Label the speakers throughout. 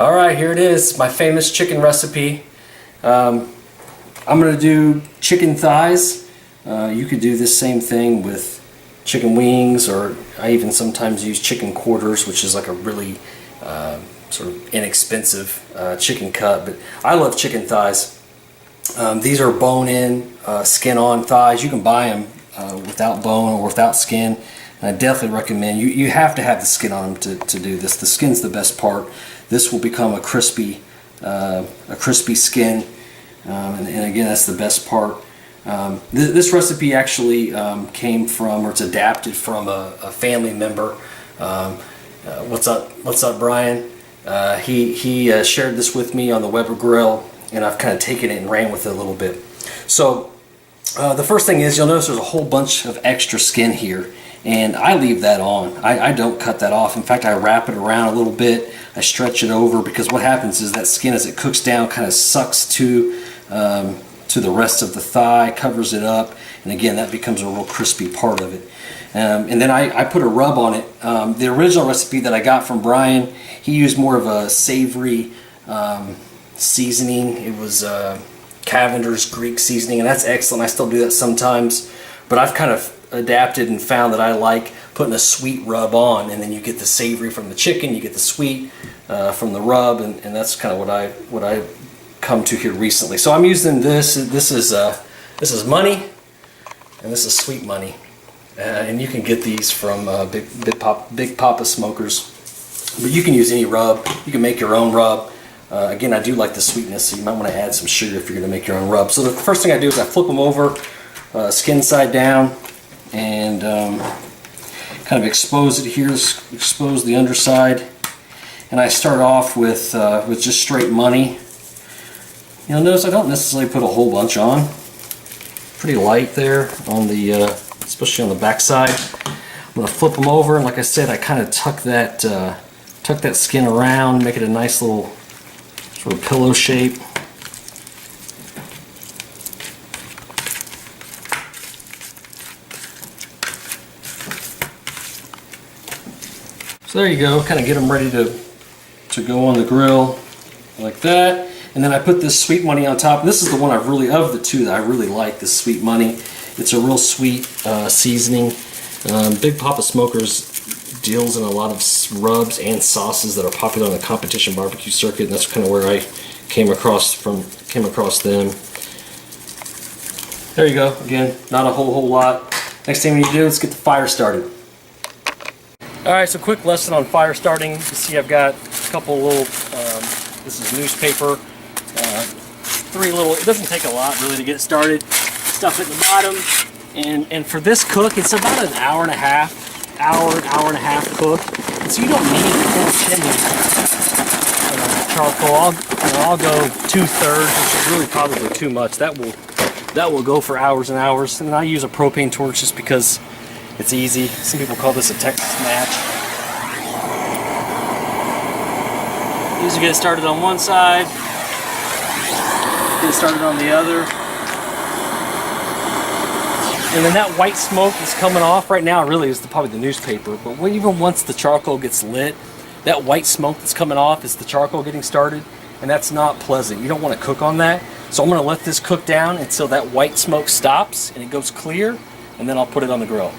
Speaker 1: Alright, here it is, my famous chicken recipe. I'm going to do chicken thighs. You could do this same thing with chicken wings, or I even sometimes use chicken quarters, which is like a really sort of inexpensive chicken cut, but I love chicken thighs. These are bone-in, skin-on thighs. You can buy them without bone or without skin. And I definitely recommend, you have to have the skin on them to do this. The skin's the best part. This will become a crispy skin, and again, that's the best part. This recipe actually came from, or it's adapted from a family member. What's up, Brian? He shared this with me on the Weber Grill, and I've kind of taken it and ran with it a little bit. So the first thing is, you'll notice there's a whole bunch of extra skin here, and I leave that on. I don't cut that off. In fact, I wrap it around a little bit. I stretch it over, because what happens is that skin, as it cooks down, kind of sucks to the rest of the thigh, covers it up, and again, that becomes a real crispy part of it. And then I put a rub on it. The original recipe that I got from Brian, he used more of a savory seasoning. It was Cavender's Greek seasoning, and that's excellent. I still do that sometimes, but I've kind of adapted and found that I like putting a sweet rub on, and then you get the savory from the chicken, you get the sweet from the rub, and that's kind of what I come to here recently. So I'm using this. This is money, and this is sweet money, and you can get these from Big Papa Smokers, but you can use any rub. You can make your own rub. Again, I do like the sweetness, so you might want to add some sugar if you're going to make your own rub. So the first thing I do is I flip them over, skin side down, and kind of expose it here, expose the underside. And I start off with just straight money. You'll notice I don't necessarily put a whole bunch on. Pretty light there on the, especially on the back side. I'm going to flip them over, and like I said, I kind of tuck that skin around, make it a nice little sort of pillow shape. So there you go, kind of get them ready to go on the grill like that. And then I put this sweet money on top. This is the one of the two that I really like, this sweet money. It's a real sweet seasoning. Big Papa Smokers deals in a lot of rubs and sauces that are popular on the competition barbecue circuit, and that's kind of where I came across them. There you go. Again, not a whole lot. Next thing we need to do is get the fire started. Alright, so quick lesson on fire starting. You see I've got a couple little, this is newspaper, it doesn't take a lot really to get started. Stuff at the bottom, and for this cook, it's about an hour and a half cook. And so you don't need a full chimney charcoal. I'll go 2/3, which is really probably too much. That will go for hours and hours. And then I use a propane torch just because it's easy. Some people call this a Texas match. Usually get it started on one side, get it started on the other. And then that white smoke that's coming off right now really is probably the newspaper, but even once the charcoal gets lit, that white smoke that's coming off is the charcoal getting started, and that's not pleasant. You don't want to cook on that. So I'm going to let this cook down until that white smoke stops and it goes clear, and then I'll put it on the grill.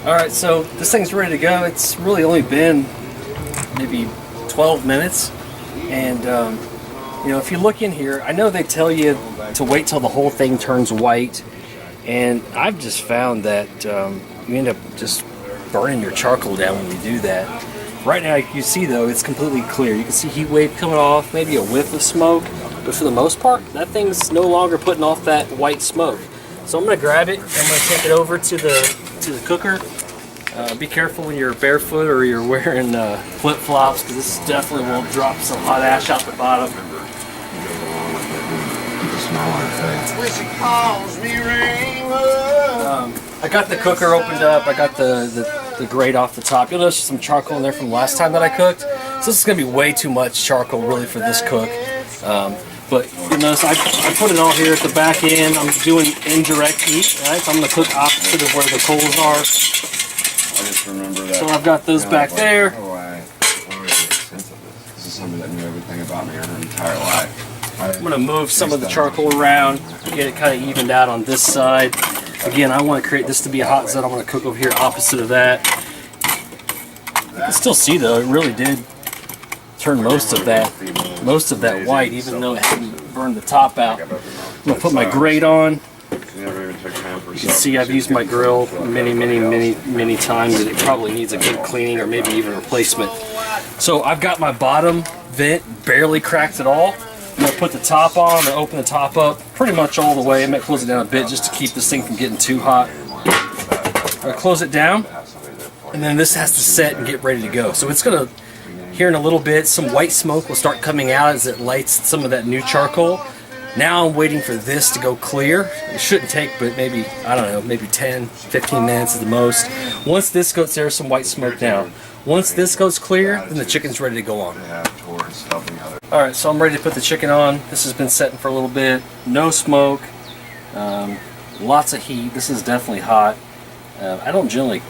Speaker 1: Alright, so this thing's ready to go. It's really only been maybe 12 minutes, and you know, if you look in here, I know they tell you to wait till the whole thing turns white, and I've just found that you end up just burning your charcoal down when you do that. Right now, you see though, it's completely clear. You can see heat wave coming off, maybe a whiff of smoke, but for the most part, that thing's no longer putting off that white smoke. So I'm going to grab it, I'm going to take it over to the cooker. Be careful when you're barefoot or you're wearing flip-flops, because this definitely will drop some hot ash out the bottom. I got the cooker opened up, I got the grate off the top. You'll notice some charcoal in there from last time that I cooked. So this is going to be way too much charcoal really for this cook. But you notice I put it all here at the back end. I'm doing indirect heat, right? So I'm going to cook opposite of where the coals are.
Speaker 2: I just remember that.
Speaker 1: So I've got those back there.
Speaker 2: somebody that knew everything about me her entire life.
Speaker 1: I'm going to move some of the charcoal around, get it kind of evened out on this side. Again, I want to create this to be a hot zone. I want to cook over here opposite of that. You can still see though, it really did turn most of that white, even though it hadn't burned the top out. I'm going to put my grate on. You can see I've used my grill many times, and it probably needs a good cleaning or maybe even replacement. So I've got my bottom vent barely cracked at all. I'm going to put the top on. I'm going to open the top up pretty much all the way. I might close it down a bit just to keep this thing from getting too hot. I'm going to close it down, and then this has to set and get ready to go. So it's going to, here in a little bit, some white smoke will start coming out as it lights some of that new charcoal. Now I'm waiting for this to go clear. It shouldn't take but maybe, I don't know, maybe 10, 15 minutes at the most. Once this goes, there's some white smoke now. Once this goes clear, then the chicken's ready to go on. Alright, so I'm ready to put the chicken on. This has been setting for a little bit. No smoke. Lots of heat. This is definitely hot. I don't generally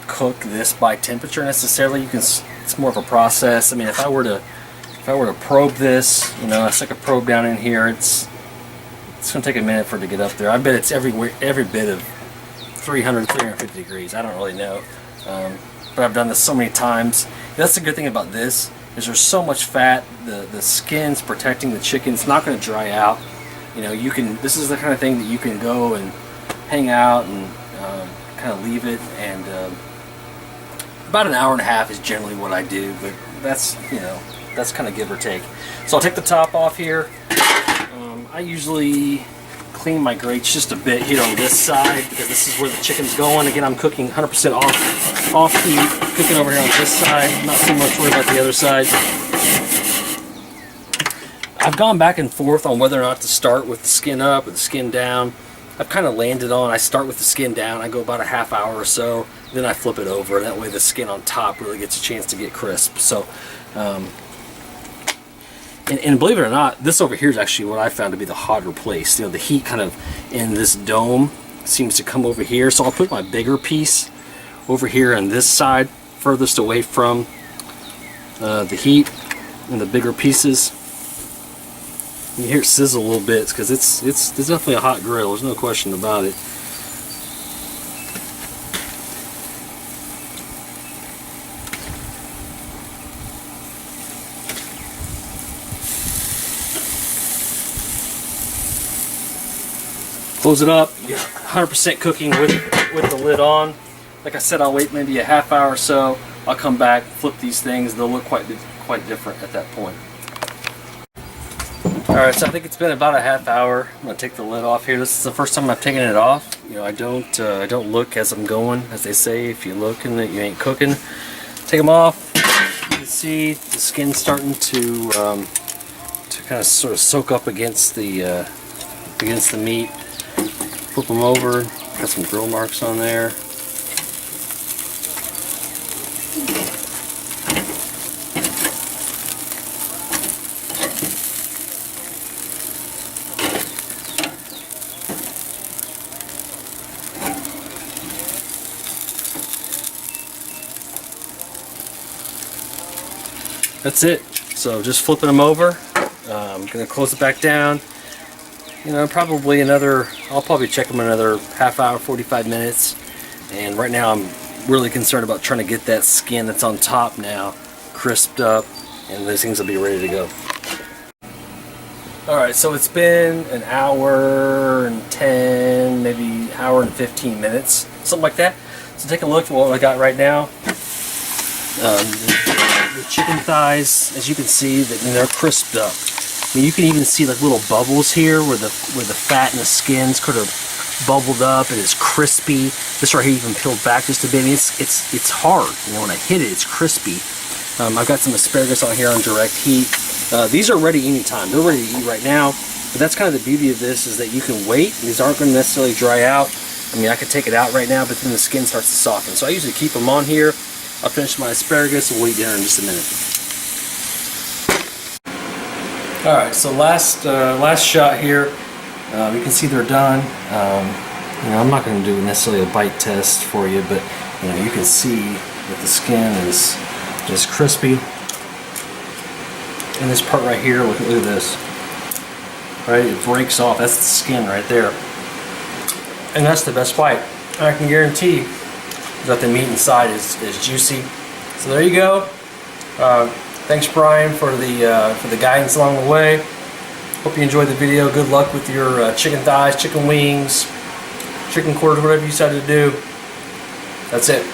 Speaker 1: cook this by temperature necessarily. It's more of a process. I mean, if I were to probe this, you know, I stick a probe down in here, it's going to take a minute for it to get up there. I bet it's every bit of 300, 350 degrees. I don't really know. But I've done this so many times. That's the good thing about this, is there's so much fat. The skin's protecting the chicken. It's not going to dry out. You know, this is the kind of thing that you can go and hang out and kind of leave it, and about an hour and a half is generally what I do, but that's, you know, that's kind of give or take. So I'll take the top off here. I usually clean my grates just a bit here on this side because this is where the chicken's going. Again, I'm cooking 100% off heat, cooking over here on this side, not so much worried about the other side. I've gone back and forth on whether or not to start with the skin up or the skin down. I've kind of landed on I start with the skin down, I go about a half hour or so, then I flip it over, and that way the skin on top really gets a chance to get crisp. So and believe it or not, this over here is actually what I found to be the hotter place. You know, the heat kind of in this dome seems to come over here. So I'll put my bigger piece over here on this side, furthest away from the heat, and the bigger pieces. You hear it sizzle a little bit because it's definitely a hot grill. There's no question about it. Close it up. 100% cooking with the lid on. Like I said, I'll wait maybe a half hour or so. I'll come back, flip these things. They'll look quite different at that point. All right, so I think it's been about a half hour. I'm gonna take the lid off here. This is the first time I've taken it off. You know, I don't look as I'm going, as they say. If you look in it, you ain't cooking. Take them off. You can see the skin starting to kind of sort of soak up against the meat. Flip them over. Got some grill marks on there. That's it. So just flipping them over. I'm going to close it back down. You know, probably I'll probably check them another half hour, 45 minutes. And right now I'm really concerned about trying to get that skin that's on top now crisped up, and those things will be ready to go. Alright, so it's been an hour and 10, maybe hour and 15 minutes, something like that. So take a look at what I got right now. The chicken thighs, as you can see, they're crisped up. I mean, you can even see like little bubbles here where the fat and the skins could have bubbled up, and it's crispy. This right here even peeled back just a bit. I mean, it's hard. You know, when I hit it, it's crispy. I've got some asparagus on here on direct heat. These are ready anytime. They're ready to eat right now. But that's kind of the beauty of this, is that you can wait. These aren't going to necessarily dry out. I mean, I could take it out right now, but then the skin starts to soften. So I usually keep them on here. I'll finish my asparagus and we'll eat dinner in just a minute. Alright, so last shot here. You can see they're done. You know, I'm not going to do necessarily a bite test for you, but you know, you can see that the skin is just crispy. And this part right here, look at this. Right, it breaks off. That's the skin right there. And that's the best bite. I can guarantee that the meat inside is juicy. So there you go. Thanks, Brian, for the guidance along the way. Hope you enjoyed the video. Good luck with your chicken thighs, chicken wings, chicken quarters, whatever you decide to do. That's it.